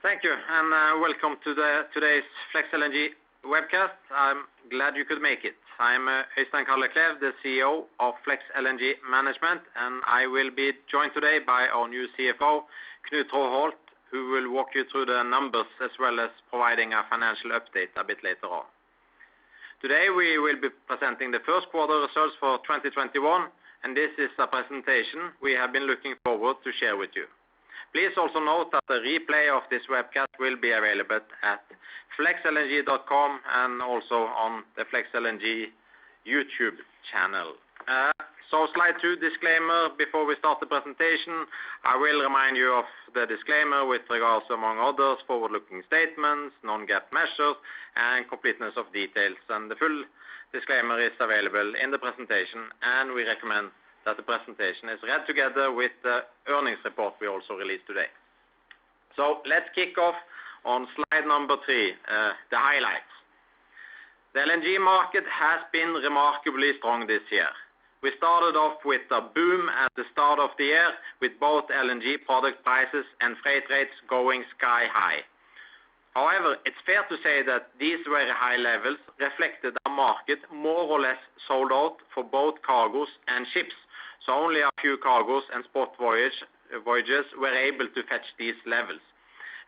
Thank you, and welcome to today's FLEXLNG webcast. I'm glad you could make it. I'm Øystein Kalleklev, the CEO of FLEXLNG Management, and I will be joined today by our new CFO, Knut Traaholt, who will walk you through the numbers as well as providing a financial update a bit later on. Today we will be presenting the first quarter results for 2021, and this is a presentation we have been looking forward to share with you. Please also note that the replay of this webcast will be available at flexlng.com and also on the FlexLNG YouTube channel. So slide 2, disclaimer. Before we start the presentation, I will remind you of the disclaimer with regards, among others, forward-looking statements, non-GAAP measures, and completeness of details. And the full disclaimer is available in the presentation, and we recommend that the presentation is read together with the earnings report we also released today. So let's kick off on slide number 3, the highlights. The LNG market has been remarkably strong this year. We started off with a boom at the start of the year with both LNG product prices and freight rates going sky high. However, it's fair to say that these very high levels reflected a market more or less sold out for both cargoes and ships. So only a few cargoes and spot voyages were able to fetch these levels.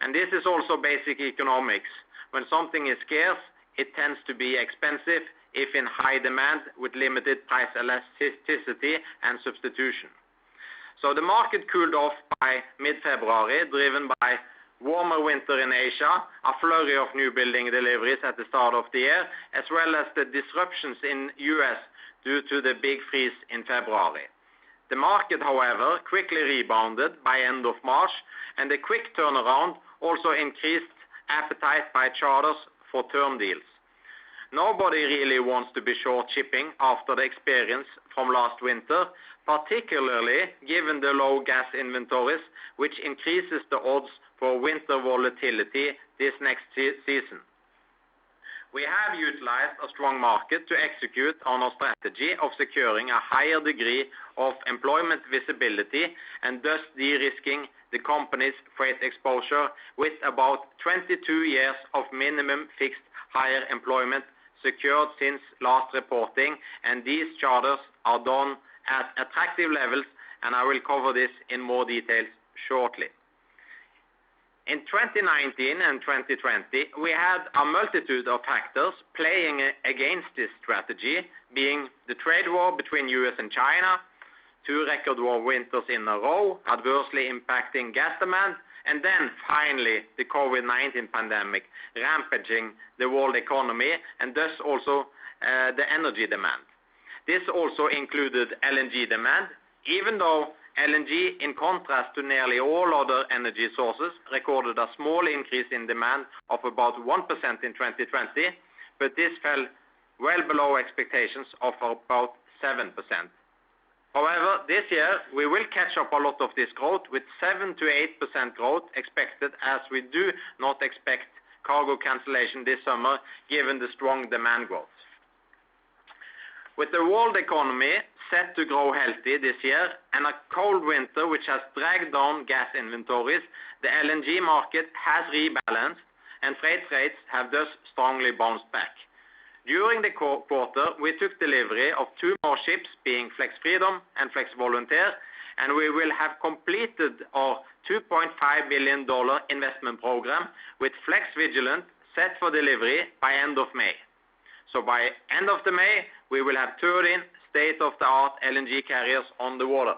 And this is also basic economics. When something is scarce, it tends to be expensive if in high demand with limited price elasticity and substitution. So the market cooled off by mid-February, driven by warmer winter in Asia, a flurry of new building deliveries at the start of the year, as well as the disruptions in US due to the big freeze in February. The market, however, quickly rebounded by end of March, and the quick turnaround also increased appetite by charters for term deals. Nobody really wants to be short shipping after the experience from last winter, particularly given the low gas inventories, which increases the odds for winter volatility this next season. We have utilized a strong market to execute on our strategy of securing a higher degree of employment visibility and thus de-risking the company's freight exposure with about 22 years of minimum fixed higher employment secured since last reporting, and these charters are done at attractive levels, and I will cover this in more details shortly. In 2019 and 2020, we had a multitude of factors playing against this strategy, being the trade war between US and China, 2 record war winters in a row, adversely impacting gas demand, and then finally the COVID-19 pandemic rampaging the world economy and thus also the energy demand. This also included LNG demand, even though LNG, in contrast to nearly all other energy sources, recorded a small increase in demand of about 1% in 2020, but this fell well below expectations of about 7%. However, this year we will catch up a lot of this growth with 7 to 8% growth expected, as we do not expect cargo cancellation this summer given the strong demand growth. With the world economy set to grow healthy this year and a cold winter which has dragged down gas inventories, the LNG market has rebalanced and freight rates have thus strongly bounced back. During the quarter, we took delivery of 2 more ships, being Flex Freedom and Flex Volunteer, and we will have completed our $2.5 billion investment program with Flex Vigilant set for delivery by end of May. So by end of May, we will have 13 state-of-the-art LNG carriers on the water.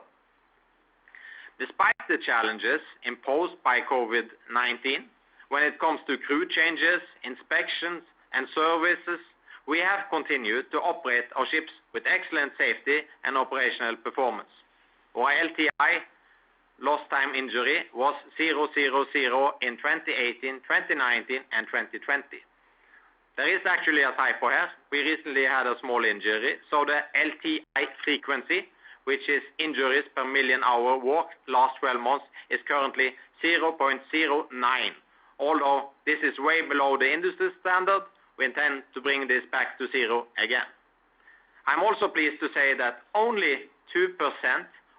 Despite the challenges imposed by COVID-19, when it comes to crew changes, inspections, and services, we have continued to operate our ships with excellent safety and operational performance. Our LTI, lost time injury, was 000 in 2018, 2019, and 2020. There is actually a typo here. We recently had a small injury, so the LTI frequency, which is injuries per million hour worked last 12 months, is currently 0.09. Although this is way below the industry standard, we intend to bring this back to 0 again. I'm also pleased to say that only 2%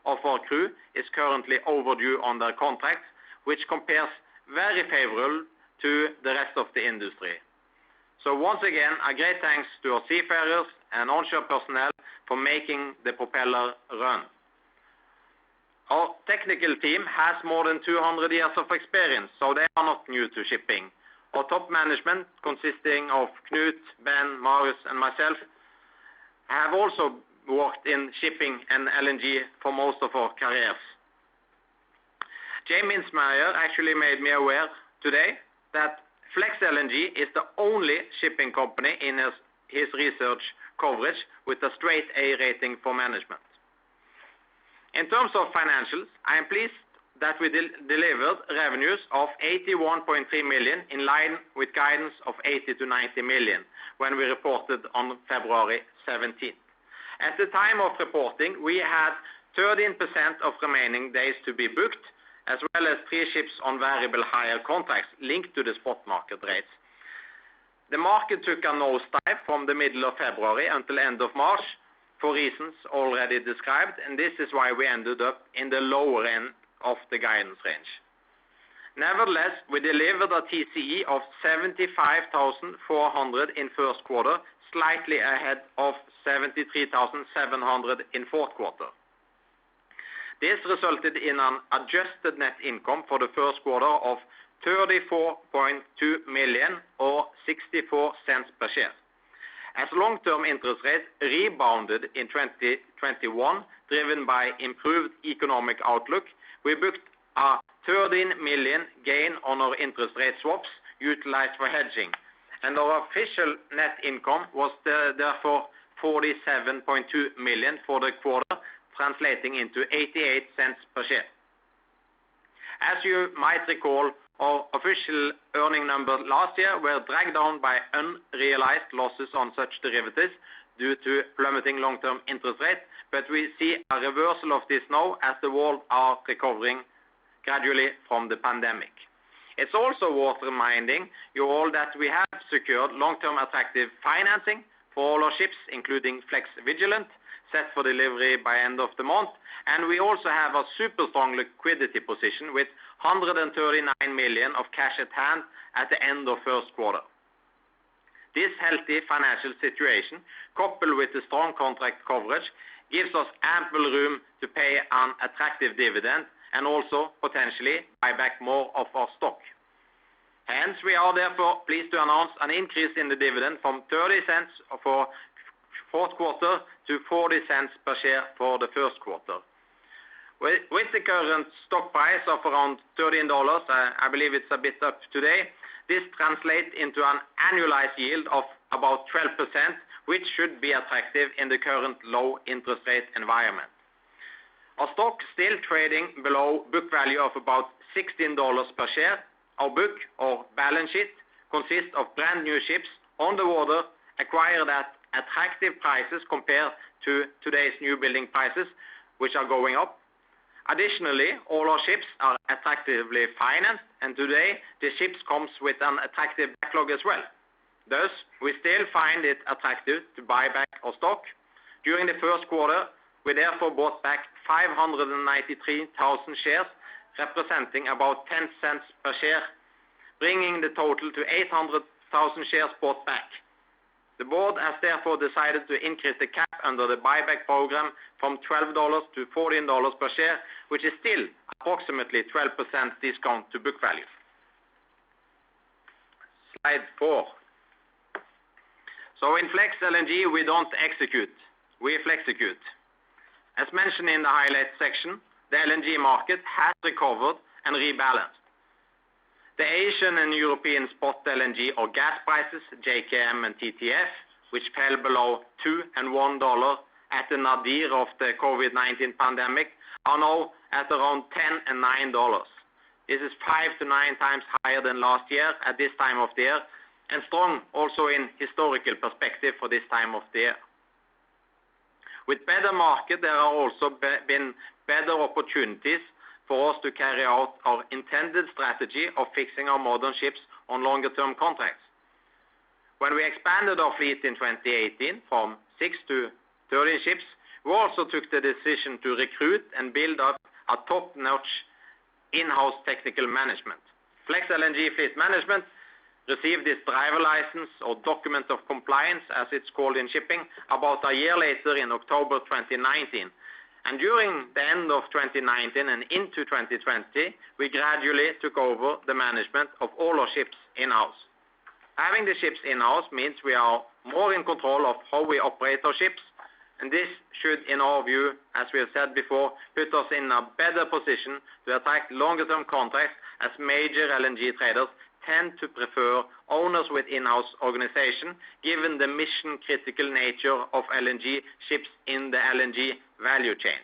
of our crew is currently overdue on their contracts, which compares very favorable to the rest of the industry. So once again, a great thanks to our seafarers and onshore personnel for making the propeller run. Our technical team has more than 200 years of experience, so they are not new to shipping. Our top management, consisting of Knut, Ben, Marius, and myself, have also worked in shipping and LNG for most of our careers. Jay Mintzmeyer actually made me aware today that FLEXELNG is the only shipping company in his research coverage with a straight A rating for management. In terms of financials, I am pleased that we delivered revenues of 81.3 million in line with guidance of 80 to 90 million when we reported on February 17th. At the time of reporting, we had 13% of remaining days to be booked, as well as 3 ships on variable hire contracts linked to the spot market rates. The market took a nosedive from the middle of February until end of March for reasons already described, and this is why we ended up in the lower end of the guidance range. Nevertheless, we delivered a TCE of 75,400 in first quarter, slightly ahead of 73,700 in fourth quarter. This resulted in an adjusted net income for the first quarter of 34.2 million or 64 cents per share. As long-term interest rates rebounded in 2021, driven by improved economic outlook, we booked a 13 million gain on our interest rate swaps utilized for hedging, and our official net income was therefore 47.2 million for the quarter, translating into 88 cents per share. As you might recall, our official earning numbers last year were dragged down by unrealized losses on such derivatives due to plummeting long-term interest rates, but we see a reversal of this now as the world are recovering gradually from the pandemic. It's also worth reminding you all that we have secured long-term attractive financing for all our ships, including Flex Vigilant, set for delivery by end of the month, and we also have a super strong liquidity position with 139 million of cash at hand at the end of first quarter. This healthy financial situation, coupled with the strong contract coverage, gives us ample room to pay an attractive dividend and also potentially buy back more of our stock. Hence, we are therefore pleased to announce an increase in the dividend from 30 cents for fourth quarter to 40 cents per share for the first quarter. With the current stock price of around $13, I believe it's a bit up today, this translates into an annualized yield of about 12%, which should be attractive in the current low interest rate environment. Our stock still trading below book value of about $16 per share. Our book or balance sheet consists of brand new ships on the water acquired at attractive prices compared to today's new building prices, which are going up. Additionally, all our ships are attractively financed, and today the ships comes with an attractive backlog as well. Thus, we still find it attractive to buy back our stock. During the first quarter, we therefore bought back 593,000 shares, representing about 10 cents per share, bringing the total to 800,000 shares bought back. The board has therefore decided to increase the cap under the buyback program from $12 to $14 per share, which is still approximately 12% discount to book value. Slide 4. So in Flex LNG, we don't execute, we FLEXECUTE. As mentioned in the highlights section, the LNG market has recovered and rebalanced. The Asian and European spot LNG or gas prices, JKM and TTF, which fell below $2 and $1 at the nadir of the COVID-19 pandemic, are now at around $10 and $9. This is 5 to 9 times higher than last year at this time of the year, and strong also in historical perspective for this time of the year. With better market, there are also been better opportunities for us to carry out our intended strategy of fixing our modern ships on longer-term contracts. When we expanded our fleet in 2018 from 6 to 30 ships, we also took the decision to recruit and build up a top-notch in-house technical management. Flex LNG Fleet Management received its driver license or document of compliance, as it's called in shipping, about a year later in October 2019. And during the end of 2019 and into 2020, we gradually took over the management of all our ships in-house. Having the ships in-house means we are more in control of how we operate our ships, and this should, in our view, as we have said before, put us in a better position to attract longer-term contracts, as major LNG traders tend to prefer owners with in-house organization, given the mission-critical nature of LNG ships in the LNG value chain.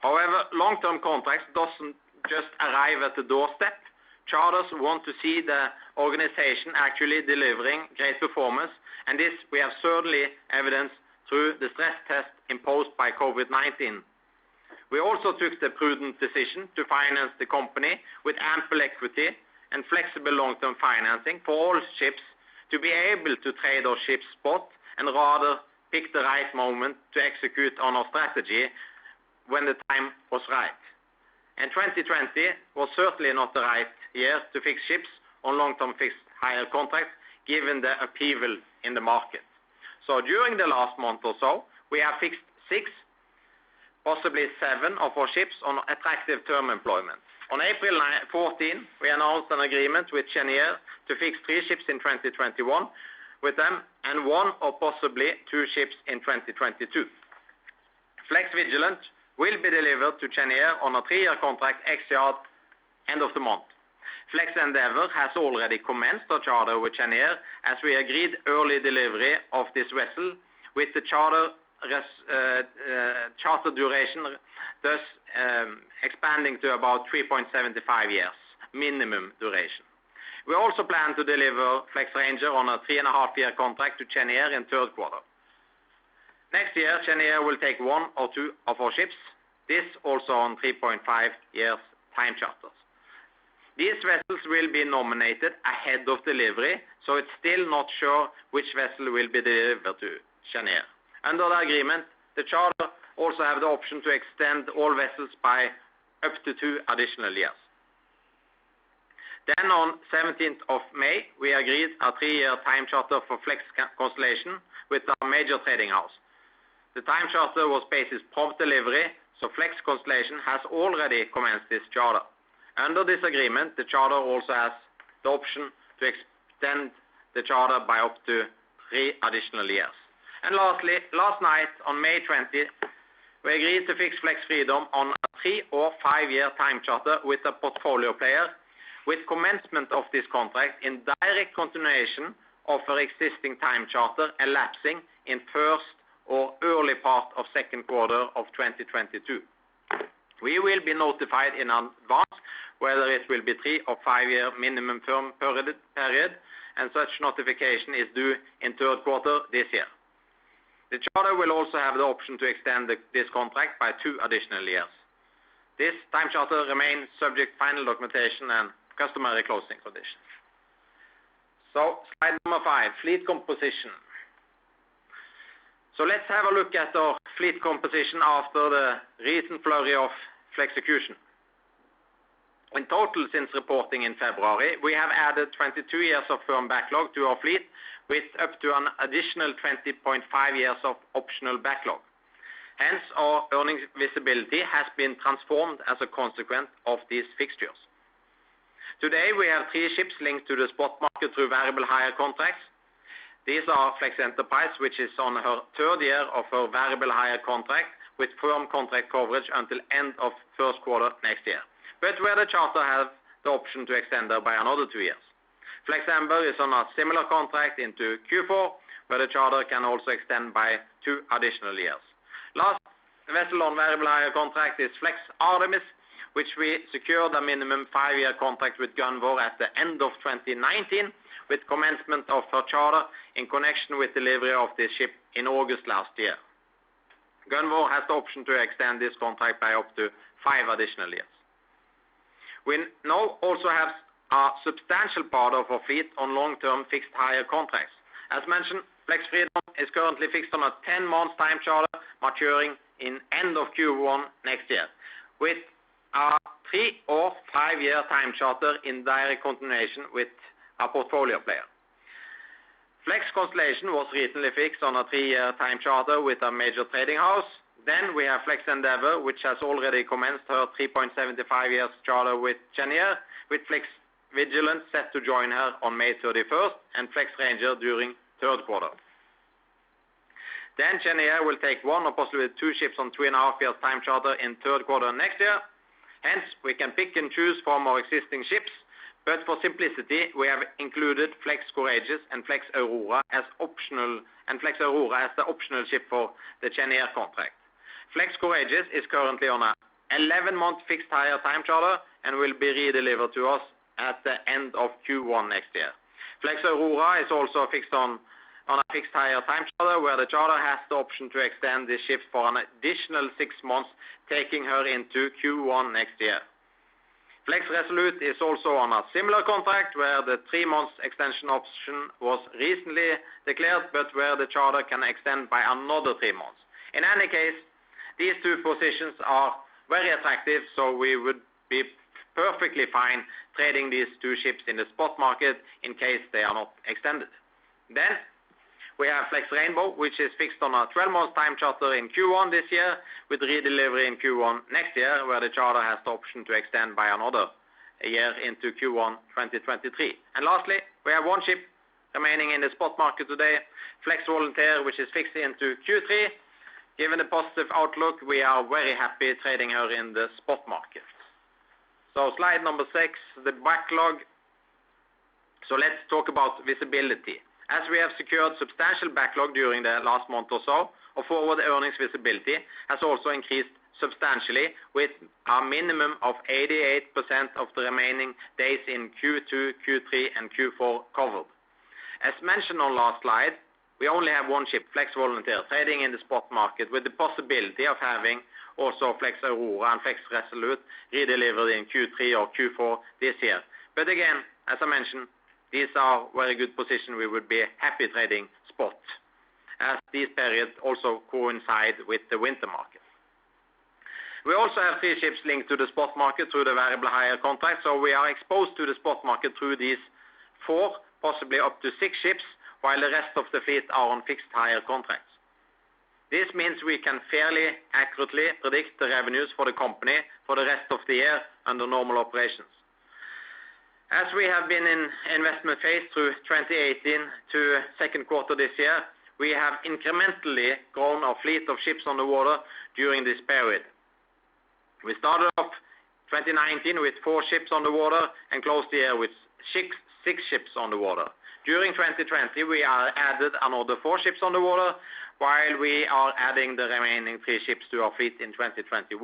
However, long-term contracts doesn't just arrive at the doorstep. Charters want to see the organization actually delivering great performance, and this we have certainly evidenced through the stress test imposed by COVID-19. We also took the prudent decision to finance the company with ample equity and flexible long-term financing for all ships to be able to trade our ships spot and rather pick the right moment to execute on our strategy when the time was right. And 2020 was certainly not the right year to fix ships on long-term fixed hire contracts, given the upheaval in the market. So during the last month or so, we have fixed 6, possibly 7 of our ships on attractive term employment. On April 14, we announced an agreement with Cheniere to fix 3 ships in 2021 with them and 1 or possibly 2 ships in 2022. Flex Vigilant will be delivered to Cheniere on a 3-year contract ex-yard end of the month. Flex Endeavour has already commenced a charter with Cheniere, as we agreed early delivery of this vessel with the charter duration thus expanding to about 3.75 years, minimum duration. We also plan to deliver Flex Ranger on a 3.5-year contract to Cheniere in third quarter. Next year, Cheniere will take 1 or 2 of our ships, this also on 3.5 years time charters. These vessels will be nominated ahead of delivery, so it's still not sure which vessel will be delivered to Cheniere. Under the agreement, the charter also have the option to extend all vessels by up to 2 additional years. Then on 17th of May, we agreed a 3-year time charter for Flex Constellation with our major trading house. The time charter was basis prompt delivery, so Flex Constellation has already commenced this charter. Under this agreement, the charter also has the option to extend the charter by up to 3 additional years. And lastly, last night on May 20, we agreed to fix Flex Freedom on a 3 or 5-year time charter with a portfolio player, with commencement of this contract in direct continuation of our existing time charter elapsing in first or early part of second quarter of 2022. We will be notified in advance whether it will be 3 or 5-year minimum term period, and such notification is due in third quarter this year. The charter will also have the option to extend this contract by 2 additional years. This time charter remains subject to final documentation and customary closing conditions. So, slide number 5, fleet composition. So let's have a look at our fleet composition after the recent flurry of FLEXECUTION. In total, since reporting in February, we have added 22 years of firm backlog to our fleet, with up to an additional 20.5 years of optional backlog. Hence, our earnings visibility has been transformed as a consequence of these fixtures. Today, we have 3 ships linked to the spot market through variable hire contracts. These are Flex Enterprise, which is on her 3rd year of her variable hire contract, with firm contract coverage until end of first quarter next year, but where the charter has the option to extend her by another 2 years. Flex Amber is on a similar contract into Q4, where the charter can also extend by 2 additional years. Last vessel on variable hire contract is Flex Artemis, which we secured a minimum 5-year contract with Gunvor at the end of 2019, with commencement of her charter in connection with delivery of this ship in August last year. Gunvor has the option to extend this contract by up to 5 additional years. We now also have a substantial part of our fleet on long-term fixed hire contracts. As mentioned, Flex Freedom is currently fixed on a 10-month time charter maturing in end of Q1 next year, with a 3 or 5 year time charter in direct continuation with a portfolio player. Flex Constellation was recently fixed on a 3-year time charter with a major trading house. Then we have Flex Endeavor, which has already commenced her 3.75 years charter with Cheniere, with Flex Vigilant set to join her on May 31st, and Flex Ranger during third quarter. Then Cheniere will take 1 or possibly 2 ships on 3.5 years time charter in third quarter next year. Hence, we can pick and choose from our existing ships, but for simplicity, we have included Flex Courageous and Flex Aurora as optional, and Flex Aurora as the optional ship for the Cheniere contract. Flex Courageous is currently on a 11-month fixed hire time charter and will be redelivered to us at the end of Q1 next year. Flex Aurora is also fixed on a fixed hire time charter, where the charter has the option to extend the ship for an additional 6 months, taking her into Q1 next year. Flex Resolute is also on a similar contract, where the 3 months extension option was recently declared, but where the charter can extend by another 3 months. In any case, these 2 positions are very attractive, so we would be perfectly fine trading these 2 ships in the spot market in case they are not extended. Then we have Flex Rainbow, which is fixed on a 12-month time charter in Q1 this year, with redelivery in Q1 next year, where the charter has the option to extend by another year into Q1 2023. And lastly, we have 1 ship remaining in the spot market today, Flex Volunteer, which is fixed into Q3. Given the positive outlook, we are very happy trading her in the spot market. So slide number 6, the backlog. So let's talk about visibility. As we have secured substantial backlog during the last month or so, our forward earnings visibility has also increased substantially, with a minimum of 88% of the remaining days in Q2, Q3, and Q4 covered. As mentioned on last slide, we only have 1 ship, Flex Volunteer, trading in the spot market, with the possibility of having also Flex Aurora and Flex Resolute redelivered in Q3 or Q4 this year. But again, as I mentioned, these are very good positions. We would be happy trading spot, as these periods also coincide with the winter market. We also have 3 ships linked to the spot market through the variable hire contract, so we are exposed to the spot market through these 4, possibly up to 6 ships, while the rest of the fleet are on fixed hire contracts. This means we can fairly accurately predict the revenues for the company for the rest of the year under normal operations. As we have been in investment phase through 2018 to second quarter this year, we have incrementally grown our fleet of ships on the water during this period. We started off 2019 with 4 ships on the water and closed the year with 6 ships on the water. During 2020, we are added another 4 ships on the water, while we are adding the remaining 3 ships to our fleet in 2021.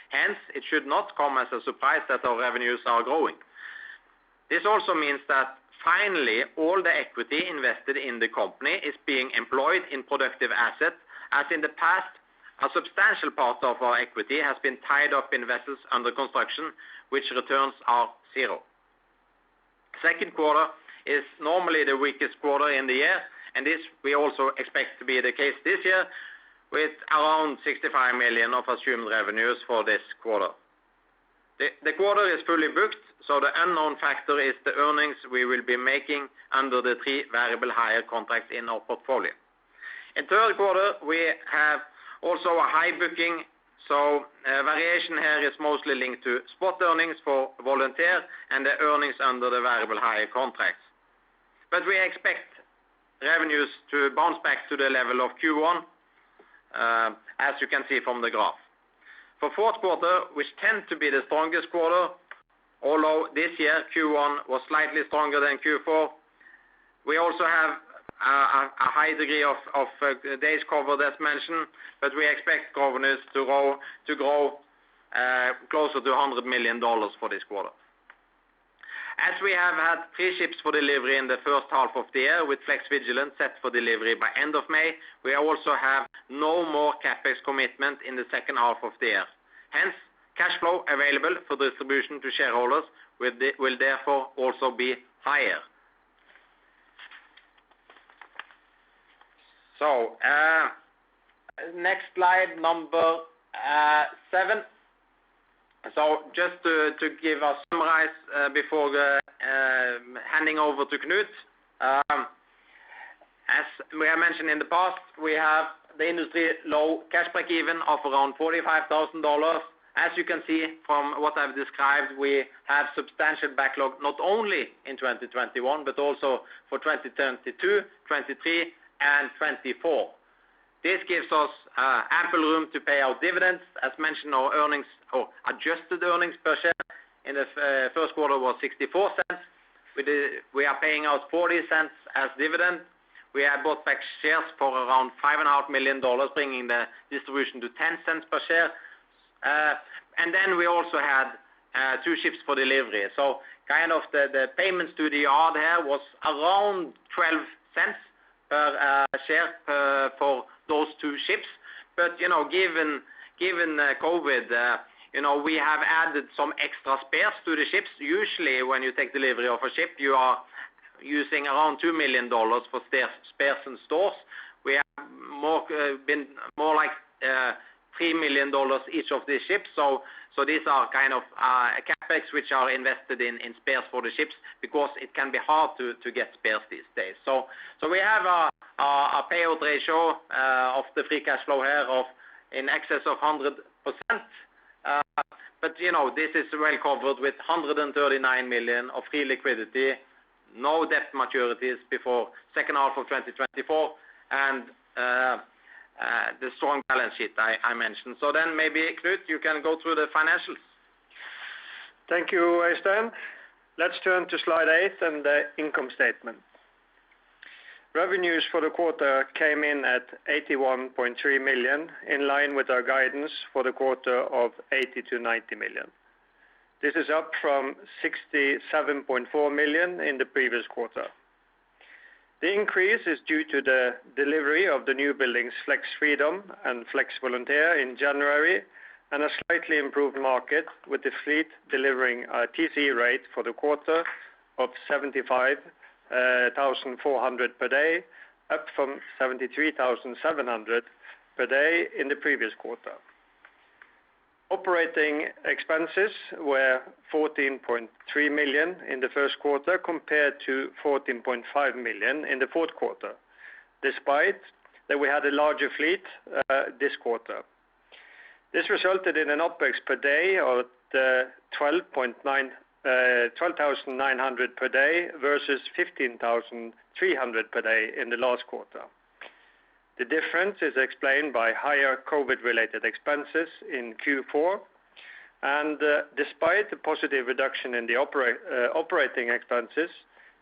Hence, it should not come as a surprise that our revenues are growing. This also means that finally all the equity invested in the company is being employed in productive assets, as in the past a substantial part of our equity has been tied up in vessels under construction, which returns are 0. Second quarter is normally the weakest quarter in the year, and this we also expect to be the case this year, with around 65 million of assumed revenues for this quarter. The quarter is fully booked, so the unknown factor is the earnings we will be making under the 3 variable hire contracts in our portfolio. In third quarter, we have also a high booking, so variation here is mostly linked to spot earnings for Volunteer and the earnings under the variable hire contracts. But we expect revenues to bounce back to the level of Q1, as you can see from the graph. For fourth quarter, which tend to be the strongest quarter, although this year Q1 was slightly stronger than Q4, we also have a high degree of days covered as mentioned, but we expect revenues to grow closer to $100 million for this quarter. As we have had 3 ships for delivery in the first half of the year, with Flex Vigilant set for delivery by end of May, we also have no more CapEx commitment in the second half of the year. Hence, cash flow available for distribution to shareholders will therefore also be higher. So, next slide, number 7. So just to give a summarize before handing over to Knut. As we have mentioned in the past, we have the industry low cash break-even of around $45,000. As you can see from what I've described, we have substantial backlog not only in 2021 but also for 2022, 23, and 24. This gives us ample room to pay out dividends. As mentioned, our earnings or adjusted earnings per share in the first quarter was 64 cents. We are paying out 40 cents as dividend. We have bought back shares for around $5.5 million, bringing the distribution to 10 cents per share. And then we also had 2 ships for delivery. So kind of the payments to the yard here was around 12 cents per share for those 2 ships. But given COVID, we have added some extra spares to the ships. Usually, when you take delivery of a ship, you are using around $2 million for spares and stores. We have been more like $3 million each of these ships. So these are kind of capex which are invested in spares for the ships because it can be hard to get spares these days. So we have a payout ratio of the free cash flow here of in excess of 100%. But this is well covered with $139 million of free liquidity, no debt maturities before second half of 2024, and the strong balance sheet I mentioned. So then maybe, Knut, you can go through the financials. Thank you, Øystein. Let's turn to slide 8 and the income statement. Revenues for the quarter came in at $81.3 million, in line with our guidance for the quarter of $80 to $90 million. This is up from $67.4 million in the previous quarter. The increase is due to the delivery of the new buildings Flex Freedom and Flex Volunteer in January, and a slightly improved market, with the fleet delivering a TCE rate for the quarter of 75,400 per day, up from 73,700 per day in the previous quarter. Operating expenses were $14.3 million in the first quarter compared to $14.5 million in the fourth quarter, despite that we had a larger fleet this quarter. This resulted in an OPEX per day of 12,900 per day versus 15,300 per day in the last quarter. The difference is explained by higher COVID-related expenses in Q4, and despite the positive reduction in the operating expenses,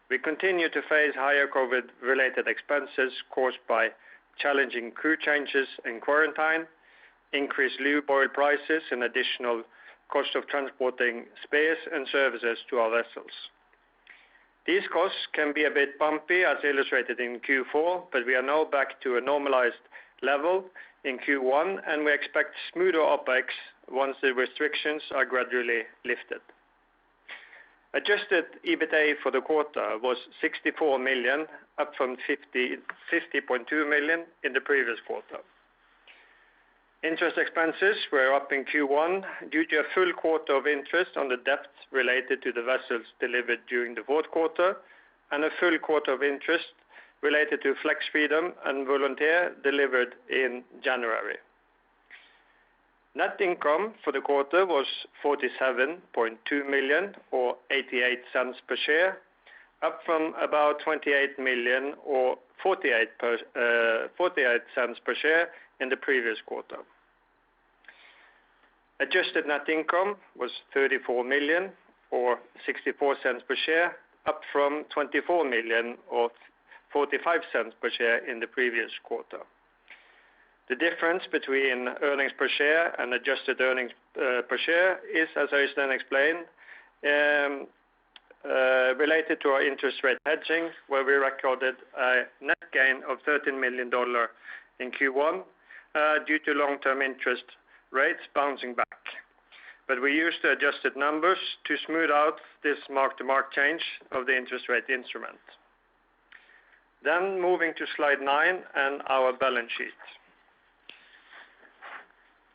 we continue to face higher COVID-related expenses caused by challenging crew changes and quarantine, increased lube oil prices, and additional cost of transporting spares and services to our vessels. These costs can be a bit bumpy, as illustrated in Q4, but we are now back to a normalized level in Q1, and we expect smoother OPEX once the restrictions are gradually lifted. Adjusted EBITDA for the quarter was $64 million, up from $50.2 million in the previous quarter. Interest expenses were up in Q1 due to a full quarter of interest on the debt related to the vessels delivered during the fourth quarter, and a full quarter of interest related to Flex Freedom and Volunteer delivered in January. Net income for the quarter was $47.2 million, or 88 cents per share, up from about $28 million or 48 cents per share in the previous quarter. Adjusted net income was $34 million or 64 cents per share, up from $24 million or 45 cents per share in the previous quarter. The difference between earnings per share and adjusted earnings per share is, as Øystein explained, related to our interest rate hedging, where we recorded a net gain of $13 million in Q1 due to long-term interest rates bouncing back. But we used the adjusted numbers to smooth out this mark-to-market change of the interest rate instrument. Then moving to slide 9 and our balance sheet.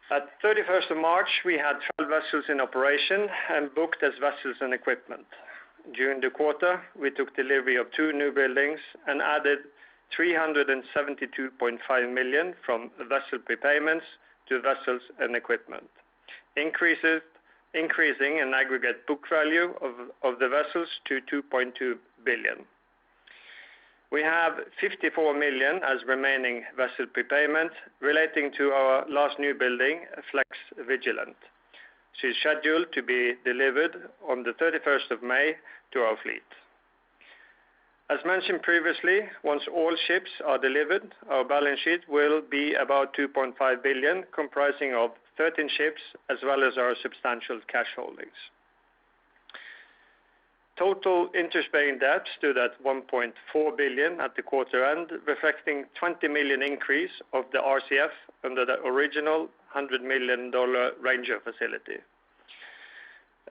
At 31st of March, we had 12 vessels in operation and booked as vessels and equipment. During the quarter, we took delivery of 2 new buildings and added $372.5 million from vessel prepayments to vessels and equipment, increasing an aggregate book value of the vessels to $2.2 billion. We have $54 million as remaining vessel prepayment relating to our last new building, Flex Vigilant. She is scheduled to be delivered on the 31st of May to our fleet. As mentioned previously, once all ships are delivered, our balance sheet will be about $2.5 billion, comprising of 13 ships as well as our substantial cash holdings. Total interest-bearing debt stood at $1.4 billion at the quarter end, reflecting $20 million increase of the RCF under the original $100 million Ranger facility,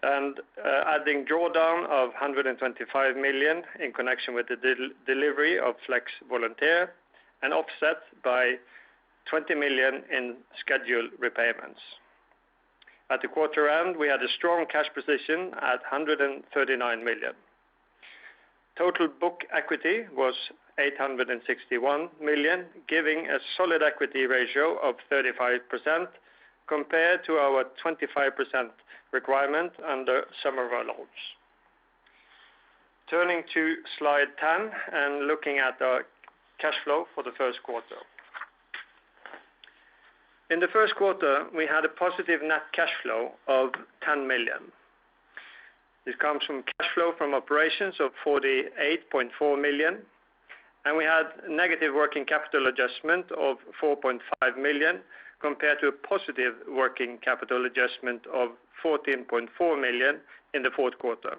and adding drawdown of $125 million in connection with the delivery of Flex Volunteer, and offset by $20 million in scheduled repayments. At the quarter end, we had a strong cash position at $139 million. Total book equity was $861 million, giving a solid equity ratio of 35% compared to our 25% requirement under some of our loans. Turning to slide 10 and looking at our cash flow for the first quarter. In the first quarter, we had a positive net cash flow of $10 million. This comes from cash flow from operations of $48.4 million, and we had negative working capital adjustment of $4.5 million compared to a positive working capital adjustment of $14.4 million in the fourth quarter.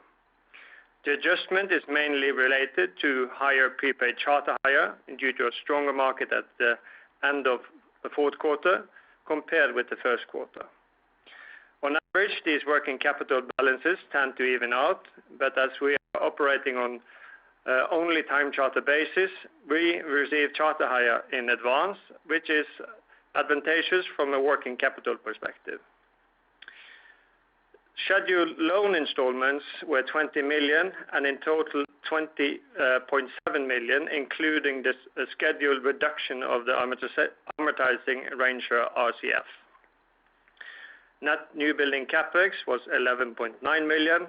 The adjustment is mainly related to higher prepaid charter hire due to a stronger market at the end of the fourth quarter compared with the first quarter. On average, these working capital balances tend to even out, but as we are operating on only time charter basis, we receive charter hire in advance, which is advantageous from a working capital perspective. Scheduled loan installments were $20 million, and in total $20.7 million, including the scheduled reduction of the amortizing Ranger RCF. Net new building capex was $11.9 million,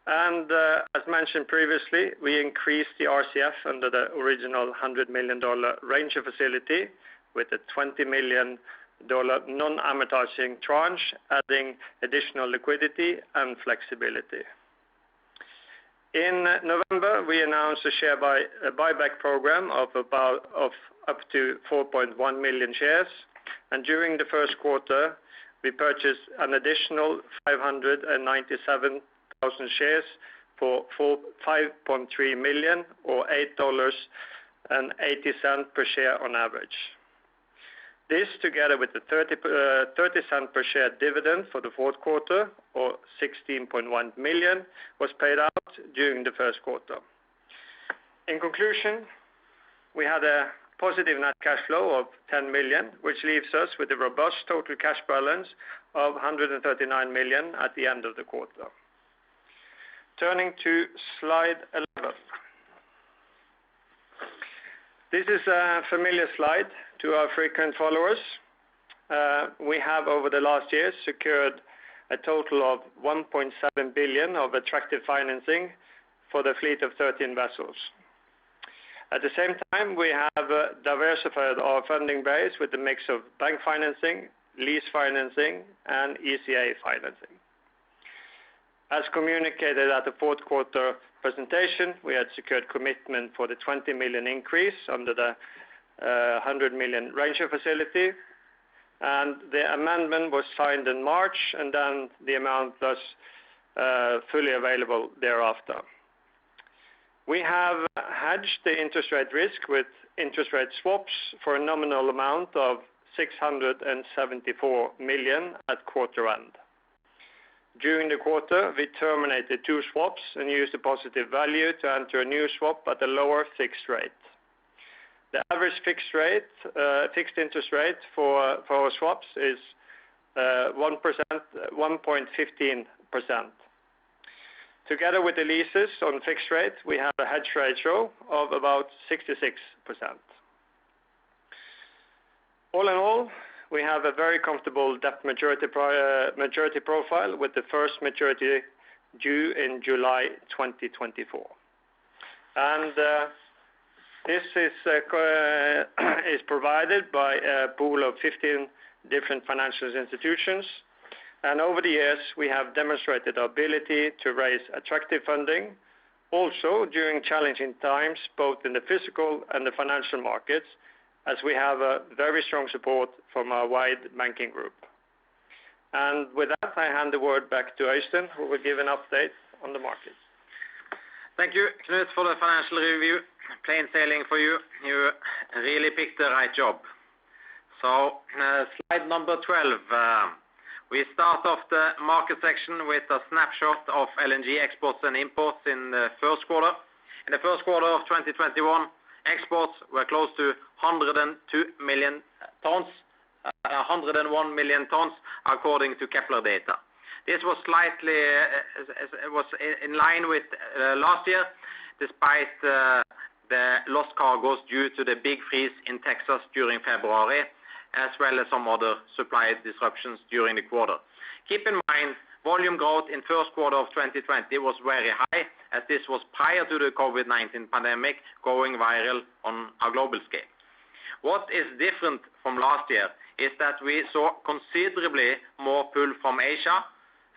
and as mentioned previously, we increased the RCF under the original $100 million Ranger facility with a $20 million non-amortizing tranche, adding additional liquidity and flexibility. In November, we announced a buyback program of up to 4.1 million shares, and during the first quarter, we purchased an additional 597,000 shares for $5.3 million, or $8.80 per share on average. This, together with the 30 cent per share dividend for the fourth quarter, or $16.1 million, was paid out during the first quarter. In conclusion, we had a positive net cash flow of $10 million, which leaves us with a robust total cash balance of $139 million at the end of the quarter. Turning to slide 11. This is a familiar slide to our frequent followers. We have, over the last years, secured a total of $1.7 billion of attractive financing for the fleet of 13 vessels. At the same time, we have diversified our funding base with a mix of bank financing, lease financing, and ECA financing. As communicated at the fourth quarter presentation, we had secured commitment for the $20 million increase under the $100 million Ranger facility, and the amendment was signed in March, and then the amount was fully available thereafter. We have hedged the interest rate risk with interest rate swaps for a nominal amount of $674 million at quarter end. During the quarter, we terminated 2 swaps and used a positive value to enter a new swap at a lower fixed rate. The average fixed interest rate for our swaps is 1.15%. Together with the leases on fixed rate, we have a hedge ratio of about 66%. All in all, we have a very comfortable debt maturity profile with the first maturity due in July 2024. And this is provided by a pool of 15 different financial institutions. And over the years, we have demonstrated our ability to raise attractive funding, also during challenging times, both in the physical and the financial markets, as we have a very strong support from our wide banking group. And with that, I hand the word back to Øystein, who will give an update on the market. Thank you, Knut, for the financial review. Plain sailing for you. You really picked the right job. So, slide number 12. We start off the market section with a snapshot of LNG exports and imports in the first quarter. In the first quarter of 2021, exports were close to 102 million tons, 101 million tons according to Kepler data. This was in line with last year, despite the lost cargoes due to the big freeze in Texas during February, as well as some other supply disruptions during the quarter. Keep in mind, volume growth in first quarter of 2020 was very high, as this was prior to the COVID-19 pandemic going viral on a global scale. What is different from last year is that we saw considerably more pull from Asia,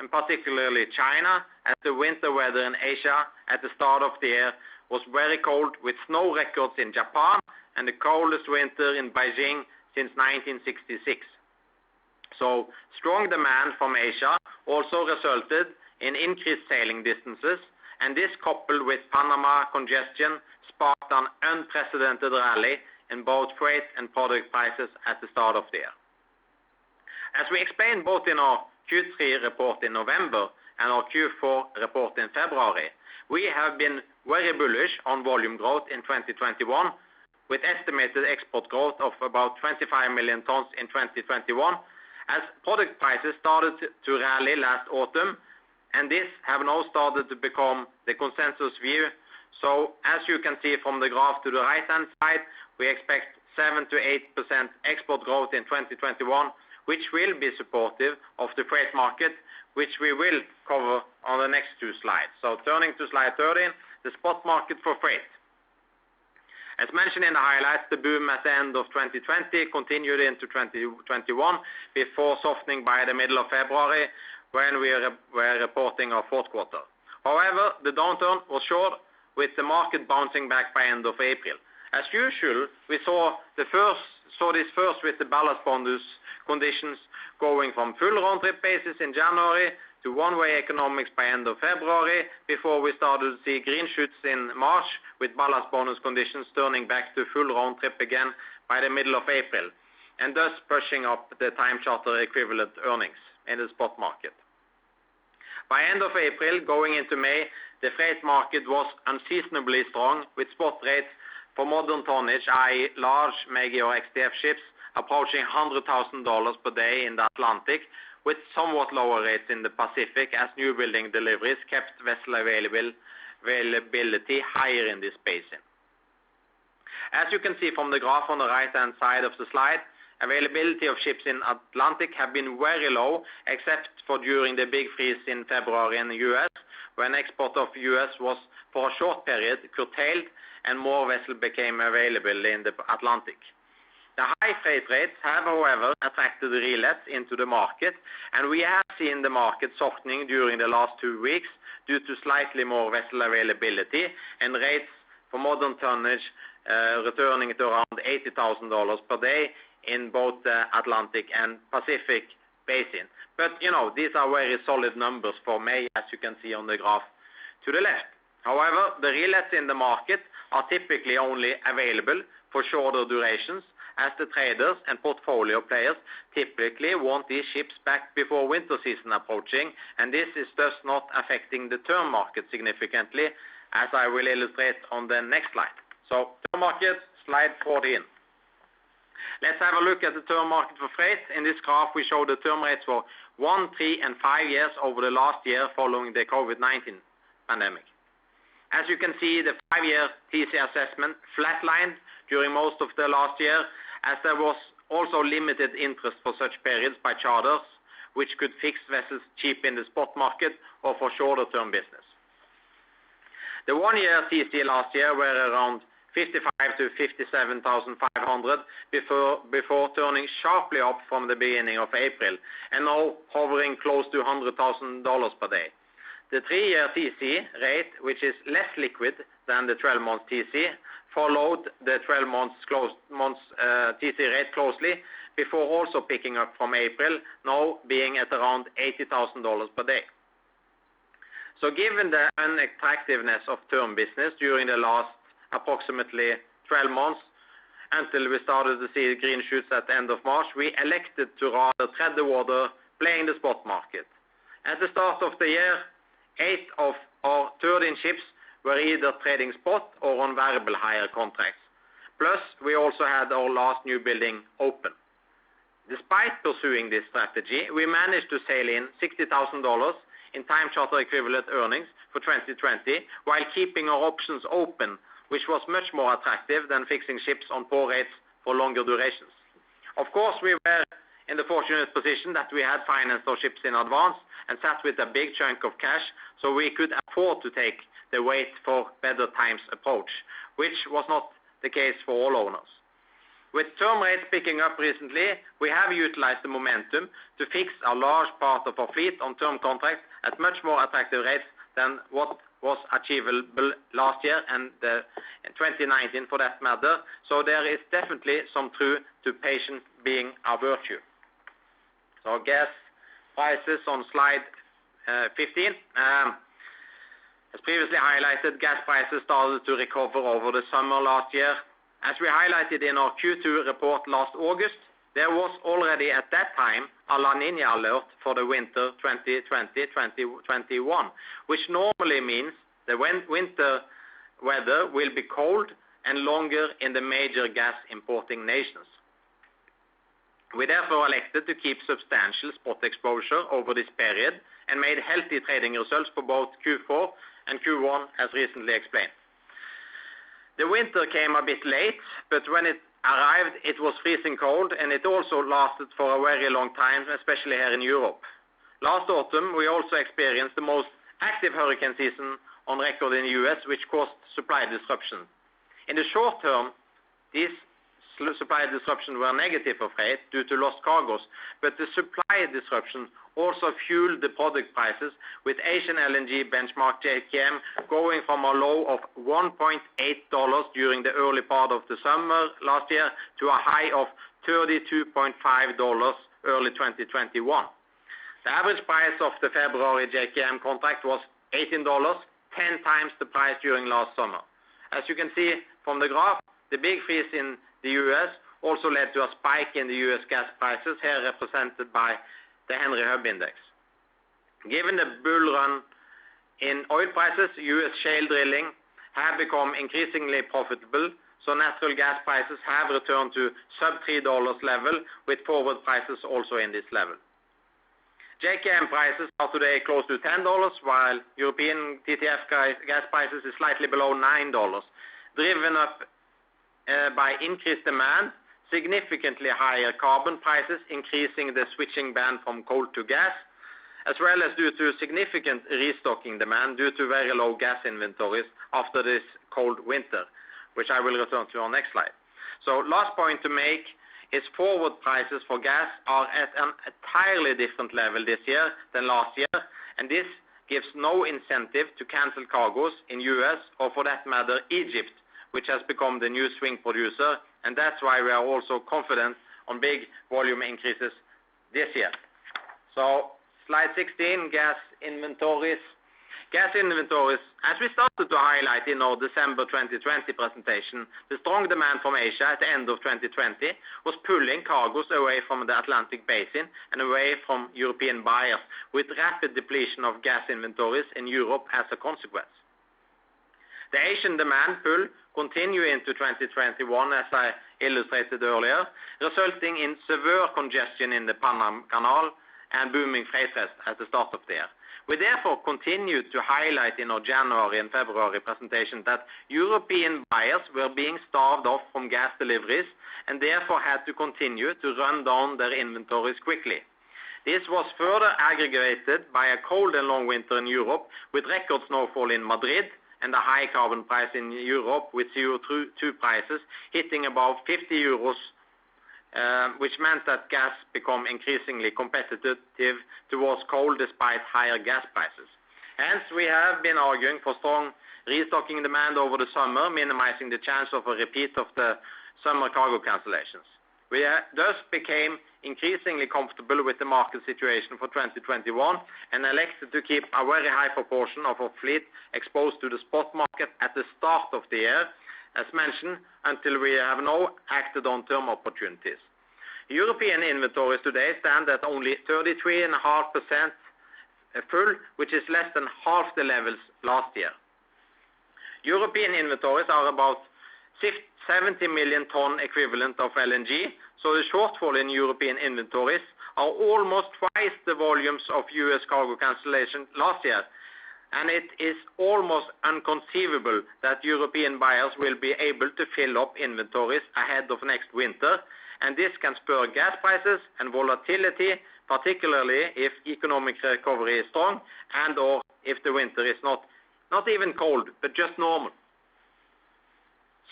and particularly China, as the winter weather in Asia at the start of the year was very cold, with snow records in Japan and the coldest winter in Beijing since 1966. So strong demand from Asia also resulted in increased sailing distances, and this coupled with Panama congestion sparked an unprecedented rally in both freight and product prices at the start of the year. As we explained both in our Q3 report in November and our Q4 report in February, we have been very bullish on volume growth in 2021, with estimated export growth of about 25 million tons in 2021, as product prices started to rally last autumn, and this have now started to become the consensus view. So as you can see from the graph to the right-hand side, we expect 7 to 8% export growth in 2021, which will be supportive of the freight market, which we will cover on the next two slides. So turning to slide 13, the spot market for freight. As mentioned in the highlights, the boom at the end of 2020 continued into 2021 before softening by the middle of February when we were reporting our fourth quarter. However, the downturn was short, with the market bouncing back by end of April. As usual, we saw this first with the ballast bonus conditions going from full round-trip basis in January to one-way economics by end of February, before we started to see green shoots in March, with ballast bonus conditions turning back to full round-trip again by the middle of April, and thus pushing up the time charter equivalent earnings in the spot market. By end of April, going into May, the freight market was unseasonably strong, with spot rates for modern tonnage, i.e. large mega or XDF ships, approaching $100,000 per day in the Atlantic, with somewhat lower rates in the Pacific, as new building deliveries kept vessel availability higher in this basin. As you can see from the graph on the right-hand side of the slide, availability of ships in Atlantic have been very low, except for during the big freeze in February in the U.S., when export of U.S. was for a short period curtailed and more vessels became available in the Atlantic. The high freight rates have, however, attracted relets into the market, and we have seen the market softening during the last 2 weeks due to slightly more vessel availability and rates for modern tonnage returning to around $80,000 per day in both the Atlantic and Pacific basin. But, these are very solid numbers for May, as you can see on the graph to the left. However, the relets in the market are typically only available for shorter durations, as the traders and portfolio players typically want these ships back before winter season approaching, and this is thus not affecting the term market significantly, as I will illustrate on the next slide. So, term market, slide 14. Let's have a look at the term market for freight. In this graph, we show the term rates for 1, 3, and 5 years over the last year following the COVID-19 pandemic. As you can see, the 5-year TC assessment flatlined during most of the last year, as there was also limited interest for such periods by charters, which could fix vessels cheap in the spot market or for shorter-term business. The 1-year TC last year were around 55 to 57,500 before turning sharply up from the beginning of April, and now hovering close to $100,000 per day. The 3-year TC rate, which is less liquid than the 12-month TC, followed the 12 months TC rate closely before also picking up from April, now being at around $80,000 per day. So given the unattractiveness of term business during the last approximately 12 months until we started to see the green shoots at the end of March, we elected to rather tread the water playing the spot market. At the start of the year, 8 of our 13 ships were either trading spot or on variable hire contracts. Plus, we also had our last new building open. Despite pursuing this strategy, we managed to sail in $60,000 in time charter equivalent earnings for 2020 while keeping our options open, which was much more attractive than fixing ships on poor rates for longer durations. Of course, we were in the fortunate position that we had financed our ships in advance and sat with a big chunk of cash, so we could afford to take the wait for better times approach, which was not the case for all owners. With term rates picking up recently, we have utilized the momentum to fix a large part of our fleet on term contracts at much more attractive rates than what was achievable last year and in 2019 for that matter. So there is definitely some truth to patience being a virtue. So gas prices on slide 15. As previously highlighted, gas prices started to recover over the summer last year. As we highlighted in our Q2 report last August, there was already at that time a La Nina alert for the winter 2020-2021, which normally means the winter weather will be cold and longer in the major gas importing nations. We therefore elected to keep substantial spot exposure over this period and made healthy trading results for both Q4 and Q1 as recently explained. The winter came a bit late, but when it arrived, it was freezing cold, and it also lasted for a very long time, especially here in Europe. Last autumn, we also experienced the most active hurricane season on record in the US, which caused supply disruption. In the short term, these supply disruptions were negative for freight due to lost cargoes, but the supply disruption also fueled the product prices, with Asian LNG benchmark JKM going from a low of $1.8 during the early part of the summer last year to a high of $32.5 early 2021. The average price of the February JKM contract was $18, 10 times the price during last summer. As you can see from the graph, the big freeze in the US also led to a spike in the US gas prices, here represented by the Henry Hub index. Given the bull run in oil prices, US shale drilling have become increasingly profitable, so natural gas prices have returned to sub-$3 level, with forward prices also in this level. JKM prices are today close to $10, while European TTF gas prices is slightly below $9, driven up by increased demand, significantly higher carbon prices, increasing the switching band from coal to gas, as well as due to significant restocking demand due to very low gas inventories after this cold winter, which I will return to on next slide. So last point to make is forward prices for gas are at an entirely different level this year than last year, and this gives no incentive to cancel cargoes in US or for that matter Egypt, which has become the new swing producer, and that's why we are also confident on big volume increases this year. So slide 16, gas inventories. Gas inventories, as we started to highlight in our December 2020 presentation, the strong demand from Asia at the end of 2020 was pulling cargoes away from the Atlantic basin and away from European buyers, with rapid depletion of gas inventories in Europe as a consequence. The Asian demand pull continue into 2021, as I illustrated earlier, resulting in severe congestion in the Panama Canal and booming freight rates at the start of the year. We therefore continue to highlight in our January and February presentation that European buyers were being starved off from gas deliveries and therefore had to continue to run down their inventories quickly. This was further aggravated by a cold and long winter in Europe with record snowfall in Madrid and a high carbon price in Europe with CO2 prices hitting above 50 euros, which meant that gas became increasingly competitive towards coal despite higher gas prices. Hence, we have been arguing for strong restocking demand over the summer, minimizing the chance of a repeat of the summer cargo cancellations. We thus became increasingly comfortable with the market situation for 2021 and elected to keep a very high proportion of our fleet exposed to the spot market at the start of the year, as mentioned, until we have now acted on term opportunities. European inventories today stand at only 33.5% full, which is less than half the levels last year. European inventories are about 70 million ton equivalent of LNG, so the shortfall in European inventories are almost twice the volumes of U.S. cargo cancellation last year, and it is almost inconceivable that European buyers will be able to fill up inventories ahead of next winter, and this can spur gas prices and volatility, particularly if economic recovery is strong and or if the winter is not even cold, but just normal.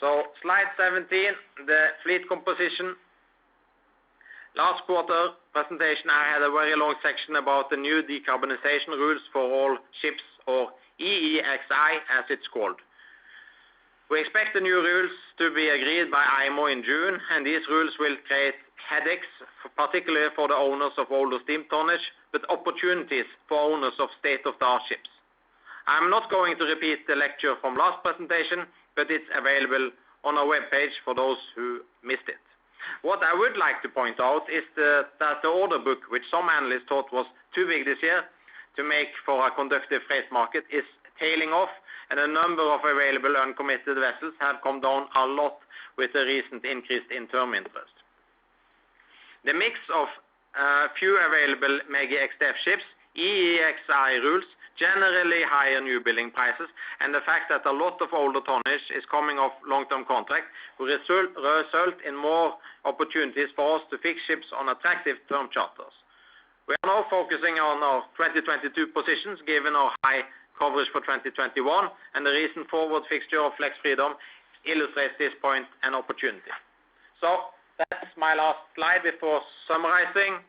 So slide 17, the fleet composition. Last quarter presentation, I had a very long section about the new decarbonization rules for all ships, or EEXI as it's called. We expect the new rules to be agreed by IMO in June, and these rules will create headaches, particularly for the owners of older steam tonnage, but opportunities for owners of state-of-the-art ships. I'm not going to repeat the lecture from last presentation, but it's available on our webpage for those who missed it. What I would like to point out is that the order book, which some analysts thought was too big this year to make for a conductive freight market, is tailing off, and a number of available uncommitted vessels have come down a lot with the recent increase in term interest. The mix of few available mega XDF ships, EEXI rules, generally higher new building prices, and the fact that a lot of older tonnage is coming off long-term contract will result in more opportunities for us to fix ships on attractive term charters. We are now focusing on our 2022 positions given our high coverage for 2021, and the recent forward fixture of Flex Freedom illustrates this point and opportunity. So that's my last slide before summarizing.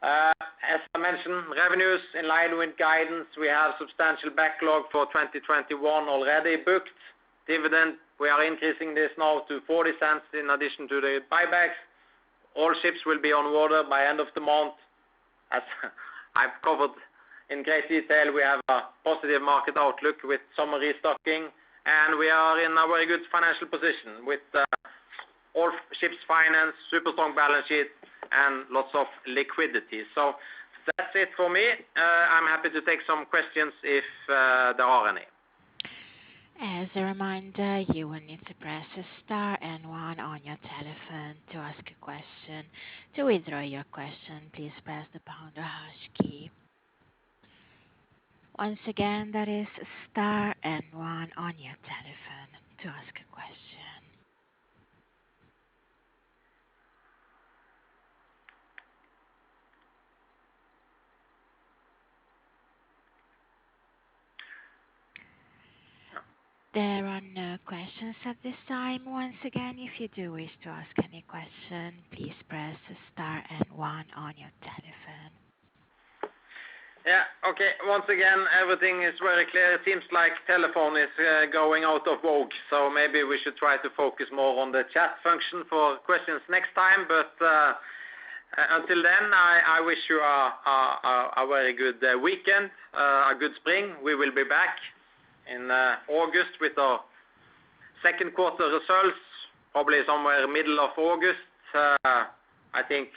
As I mentioned, revenues in line with guidance. We have substantial backlog for 2021 already booked. Dividend, we are increasing this now to 40 cents in addition to the buybacks. All ships will be on water by end of the month. As I've covered in great detail, we have a positive market outlook with summer restocking, and we are in a very good financial position with all ships financed, super strong balance sheet, and lots of liquidity. So that's it for me. I'm happy to take some questions if there are any. As a reminder, you will need to press star and 1 on your telephone to ask a question. To withdraw your question, please press the pound or hash key. Once again, that is star and 1 on your telephone to ask a question. There are no questions at this time. Once again, if you do wish to ask any question, please press star and 1 on your telephone. Yeah, okay. Once again, everything is very clear. It seems like telephone is going out of vogue, so maybe we should try to focus more on the chat function for questions next time. But until then, I wish you a very good weekend, a good spring. We will be back in August with our second quarter results, probably somewhere middle of August. I think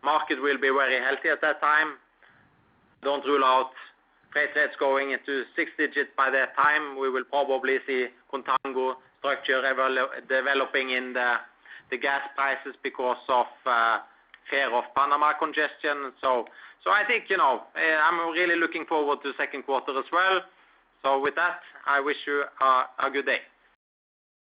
market will be very healthy at that time. Don't rule out freight rates going into 6 digits by that time. We will probably see contango structure developing in the gas prices because of fear of Panama congestion. So I think, I'm really looking forward to second quarter as well. So with that, I wish you a good day.